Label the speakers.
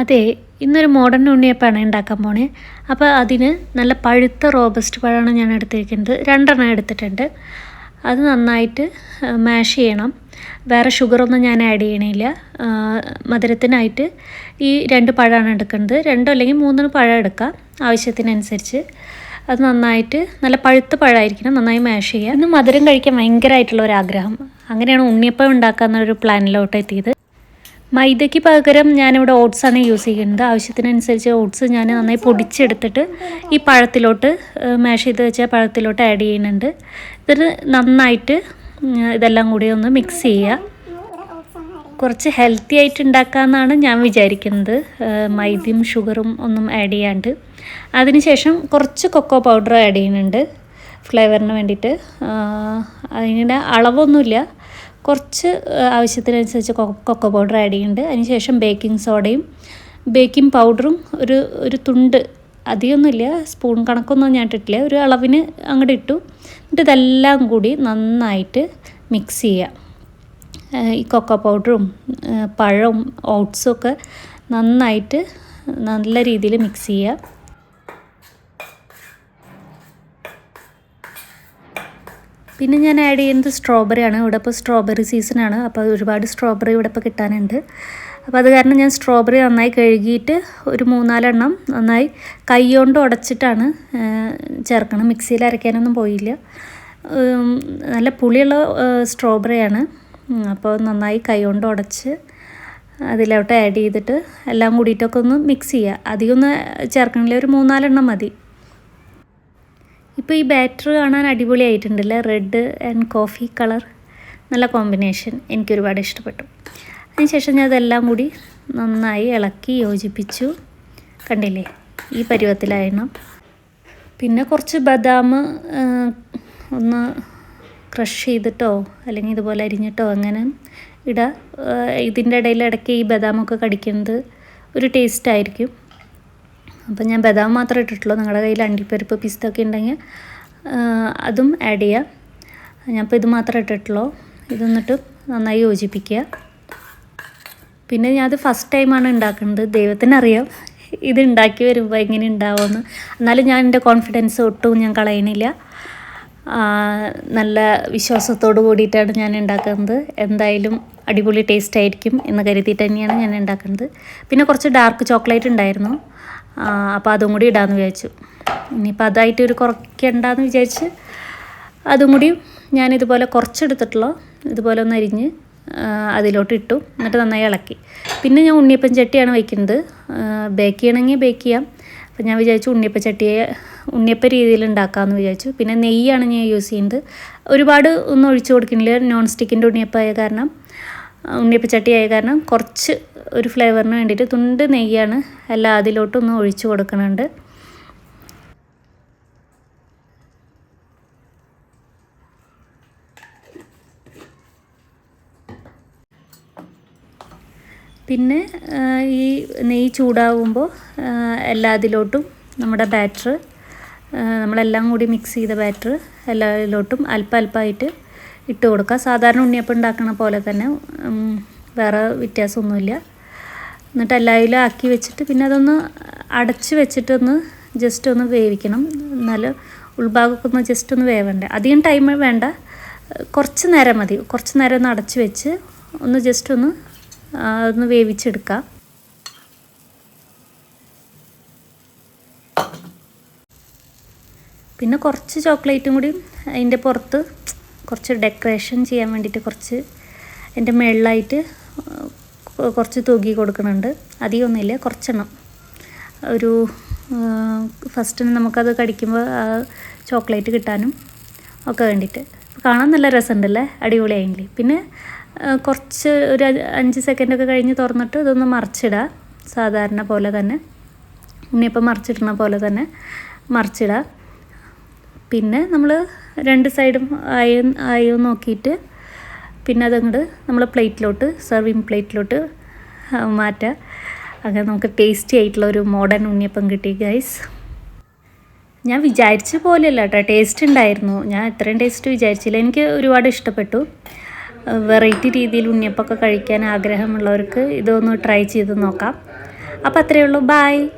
Speaker 1: അതെ, ഇന്നൊരു മോഡേൺ ഉണ്ണിയപ്പമാണ് ഉണ്ടാക്കാൻ പോണേ. അപ്പോൾ അതിന് നല്ല പഴുത്ത റോബസ്റ്റ് പഴമാണ് ഞാൻ എടുത്തിരിക്കുന്നത്. 2 എടുത്തിട്ടുണ്ട്. അത് നന്നായിട്ട് മാഷ് ചെയ്യണം. വേറെ ഷുഗറൊന്നും ഞാൻ ആഡ് ചെയ്യണില്ല. മധുരത്തിനായിട്ട് ഈ 2 പഴമാണ് എടുക്കുന്നത്. 2 അല്ലെങ്കിൽ 3 പഴം എടുക്കാം ആവശ്യത്തിനനുസരിച്ച്. അത് നന്നായിട്ട് നല്ല പഴുത്ത പഴമായിരിക്കണം, നന്നായി മാഷ് ചെയ്യുക. ഇന്ന് മധുരം കഴിക്കാൻ ഭയങ്കരമായിട്ടുള്ള ഒരാഗ്രഹം. അങ്ങനെയാണ് ഉണ്ണിയപ്പം ഉണ്ടാക്കാമെന്നൊരു പ്ലാനിലോട്ട് എത്തിയത്. മൈദയ്ക്ക് പകരം ഞാനിവിടെ ഓട്സാണ് യൂസ് ചെയ്യുന്നത്. ആവശ്യത്തിനനുസരിച്ച് ഓട്സ് ഞാൻ നന്നായി പൊടിച്ചെടുത്തിട്ട് ഈ പഴത്തിലോട്ട് മാഷ് ചെയ്ത് വെച്ച പഴത്തിലോട്ട് ആഡ് ചെയ്യുന്നുണ്ട്. ഇത് നന്നായിട്ട് ഇതെല്ലാം കൂടി ഒന്ന് മിക്സ് ചെയ്യുക. കുറച്ച് ഹെൽത്തി ആയിട്ട് ഉണ്ടാക്കാമെന്നാണ് ഞാൻ വിചാരിക്കുന്നത്, മൈദയും ഷുഗറും ഒന്നും ആഡ് ചെയ്യാണ്ട്. അതിനുശേഷം കുറച്ച് കൊക്കോ പൗഡർ ആഡ് ചെയ്യുന്നുണ്ട് ഫ്ലേവറിന് വേണ്ടിയിട്ട്. അതിൻ്റെ അളവൊന്നുമില്ല, കുറച്ച് ആവശ്യത്തിനനുസരിച്ച് കൊക്കോ പൗഡർ ആഡ് ചെയ്യുന്നുണ്ട്. അതിനുശേഷം ബേക്കിംഗ് സോഡയും ബേക്കിംഗ് പൗഡറും ഒരു തുണ്ട്, അധികമൊന്നുമില്ല, സ്പൂൺ കണക്കൊന്നും ഞാൻ ഇട്ടിട്ടില്ല, ഒരു അളവിന് അങ്ങോട്ട് ഇട്ടു. എന്നിട്ട് ഇതെല്ലാം കൂടി നന്നായിട്ട് മിക്സ് ചെയ്യുക. ഈ കൊക്കോ പൗഡറും പഴവും ഓട്സും ഒക്കെ നന്നായിട്ട് നല്ല രീതിയിൽ മിക്സ് ചെയ്യുക. പിന്നെ ഞാൻ ആഡ് ചെയ്യുന്നത് സ്ട്രോബെറിയാണ്. ഇവിടെ ഇപ്പോൾ സ്ട്രോബെറി സീസണാണ്, അപ്പോൾ ഒരുപാട് സ്ട്രോബെറി ഇവിടെ ഇപ്പോൾ കിട്ടാനുണ്ട്. അപ്പോൾ അത് കാരണം ഞാൻ സ്ട്രോബെറി നന്നായി കഴുകിയിട്ട് ഒരു 3-4 എണ്ണം നന്നായി കൈ കൊണ്ട് ഉടച്ചിട്ടാണ് ചേർക്കണം. മിക്സിയിൽ അരയ്ക്കാനൊന്നും പോയില്ല. നല്ല പുളിയുള്ള സ്ട്രോബെറിയാണ്. അപ്പോൾ നന്നായി കൈ കൊണ്ട് ഉടച്ച് അതിലോട്ട് ആഡ് ചെയ്തിട്ട് എല്ലാം കൂടിയിട്ടൊക്കെ ഒന്ന് മിക്സ് ചെയ്യുക. അധികമൊന്നും ചേർക്കണില്ല, ഒരു 3-4 എണ്ണം മതി. ഇപ്പോൾ ഈ ബാറ്റർ കാണാൻ അടിപൊളിയായിട്ടുണ്ടല്ലേ, റെഡ് ആൻഡ് കോഫി കളർ, നല്ല കോമ്പിനേഷൻ, എനിക്കൊരുപാട് ഇഷ്ടപ്പെട്ടു. അതിനുശേഷം ഞാൻ അതെല്ലാം കൂടി നന്നായി ഇളക്കി യോജിപ്പിച്ചു. കണ്ടില്ലേ, ഈ പരുവത്തിലായിരുന്നു. പിന്നെ കുറച്ച് ബദാം ഒന്ന് ക്രഷ് ചെയ്തിട്ടോ അല്ലെങ്കിൽ ഇതുപോലെ അരിഞ്ഞിട്ടോ അങ്ങനെ ഇടുക. ഇതിൻ്റെ ഇടയിൽ ഇടയ്ക്ക് ഈ ബദാമൊക്കെ കടിക്കുന്നത് ഒരു ടേസ്റ്റായിരിക്കും. അപ്പം ഞാൻ ബദാം മാത്രമേ ഇട്ടിട്ടുള്ളൂ. നിങ്ങളുടെ കയ്യിൽ അണ്ടിപ്പരിപ്പ് പിസ്തൊക്കെ ഉണ്ടെങ്കിൽ അതും ആഡ് ചെയ്യാം. ഞാനിപ്പോൾ ഇത് മാത്രമേ ഇട്ടിട്ടുള്ളൂ. ഇത് എന്നിട്ട് നന്നായി യോജിപ്പിക്കുക. പിന്നെ ഞാനത് ഫസ്റ്റ് ടൈമാണ് ഉണ്ടാക്കുന്നത്. ദൈവത്തിനറിയാം ഇത് ഉണ്ടാക്കി വരുമ്പോൾ എങ്ങനെ ഉണ്ടാവുമെന്ന്. എന്നാലും ഞാൻ എൻ്റെ കോൺഫിഡൻസ് ഒട്ടും ഞാൻ കളയണില്ല. നല്ല വിശ്വാസത്തോട് കൂടിയിട്ടാണ് ഞാൻ ഉണ്ടാക്കുന്നത്. എന്തായാലും അടിപൊളി ടേസ്റ്റ് ആയിരിക്കും എന്ന് കരുതിയിട്ട് തന്നെയാണ് ഞാൻ ഉണ്ടാക്കുന്നത്. പിന്നെ കുറച്ച് ഡാർക്ക് ചോക്ലേറ്റ് ഉണ്ടായിരുന്നു, അപ്പോൾ അതും കൂടി ഇടാമെന്ന് വിചാരിച്ചു. ഇനിയിപ്പോൾ അതായിട്ട് ഒരു കുറയ്ക്കണ്ടെന്ന് വിചാരിച്ച് അതും കൂടി ഞാനിതുപോലെ കുറച്ചെടുത്തിട്ടുള്ളൂ. ഇതുപോലെ ഒന്ന് അരിഞ്ഞ് അതിലോട്ട് ഇട്ടു. എന്നിട്ട് നന്നായി ഇളക്കി. പിന്നെ ഞാൻ ഉണ്ണിയപ്പം ചട്ടിയാണ് വയ്ക്കുന്നത്. ബേക്ക് ചെയ്യണമെങ്കിൽ ബേക്ക് ചെയ്യാം. അപ്പോൾ ഞാൻ വിചാരിച്ചു ഉണ്ണിയപ്പ രീതിയിൽ ഉണ്ടാക്കാമെന്ന് വിചാരിച്ചു. പിന്നെ നെയ്യാണ് ഞാൻ യൂസ് ചെയ്യുന്നത്. ഒരുപാട് ഒന്നും ഒഴിച്ചു കൊടുക്കുന്നില്ല. നോൺ സ്റ്റിക്കിൻ്റെ ഉണ്ണിയപ്പച്ചട്ടി ആയ കാരണം കുറച്ച് ഒരു ഫ്ലേവറിന് വേണ്ടിയിട്ട് തുണ്ട് നെയ്യാണ് എല്ലാം അതിലോട്ടൊന്ന് ഒഴിച്ചു കൊടുക്കുന്നുണ്ട്. പിന്നെ ഈ നെയ്യ് ചൂടാകുമ്പോൾ എല്ലാ അതിലോട്ടും നമ്മുടെ ബാറ്റർ, നമ്മളെല്ലാം കൂടി മിക്സ് ചെയ്ത ബാറ്റർ എല്ലാത്തിലോട്ടും അല്പമായിട്ട് ഇട്ട് കൊടുക്കുക. സാധാരണ ഉണ്ണിയപ്പം ഉണ്ടാക്കണ പോലെ തന്നെ, വേറെ വ്യത്യാസമൊന്നുമില്ല. എന്നിട്ട് എല്ലാവരും ആക്കി വെച്ചിട്ട് പിന്നെ അതൊന്ന് അടച്ച് വെച്ചിട്ടൊന്ന് ജസ്റ്റ് ഒന്ന് വേവിക്കണം. എന്നാലും ഉൾഭാഗമൊക്കെ ഒന്ന് ജസ്റ്റ് ഒന്ന് വേവണ്ടേ. അധികം ടൈം വേണ്ട, കുറച്ച് നേരം മതി. കുറച്ച് നേരം ഒന്ന് അടച്ച് വെച്ച് ഒന്ന് ജസ്റ്റ് ഒന്ന് വേവിച്ചെടുക്കാം. പിന്നെ കുറച്ച് ചോക്ലേറ്റും കൂടി അതിൻ്റെ പുറത്ത് കുറച്ച് ഡെക്കറേഷൻ ചെയ്യാൻ വേണ്ടിയിട്ട് കുറച്ച് അതിൻ്റെ മുകളിലായിട്ട് കുറച്ച് തൂക്കി കൊടുക്കുന്നുണ്ട്. അധികമൊന്നുമില്ല, കുറച്ചെണ്ണം. ഒരു ഫസ്റ്റിന് നമുക്കത് കടിക്കുമ്പോൾ ആ ചോക്ലേറ്റ് കിട്ടാനും ഒക്കെ വേണ്ടിയിട്ട്. കാണാൻ നല്ല രസമുണ്ടല്ലേ, അടിപൊളിയായെങ്കിൽ. പിന്നെ കുറച്ച് ഒരു 5 സെക്കൻഡൊക്കെ കഴിഞ്ഞ് തുറന്നിട്ട് ഇതൊന്ന് മറിച്ചിടുക. സാധാരണ പോലെ തന്നെ, ഉണ്ണിയപ്പം മറിച്ചിടുന്ന പോലെ തന്നെ മറിച്ചിടുക. പിന്നെ നമ്മൾ 2 സൈഡും ആയോ നോക്കിയിട്ട് പിന്നെ അതങ്ങോട്ട് നമ്മൾ സെർവിങ് പ്ലേറ്റിലോട്ട് മാറ്റുക. അങ്ങനെ നമുക്ക് ടേസ്റ്റി ആയിട്ടുള്ള ഒരു മോഡേൺ ഉണ്ണിയപ്പം കിട്ടി ഗൈസ്. ഞാൻ വിചാരിച്ച പോലെയല്ല കേട്ടോ, ടേസ്റ്റ് ഉണ്ടായിരുന്നു. ഞാൻ ഇത്രയും ടേസ്റ്റ് വിചാരിച്ചില്ല. എനിക്ക് ഒരുപാട് ഇഷ്ടപ്പെട്ടു. വെറൈറ്റി രീതിയിൽ ഉണ്ണിയപ്പമൊക്കെ കഴിക്കാൻ ആഗ്രഹമുള്ളവർക്ക് ഇതൊന്ന് ട്രൈ ചെയ്ത് നോക്കാം. അപ്പോൾ അത്രയേ ഉള്ളൂ. ബൈ.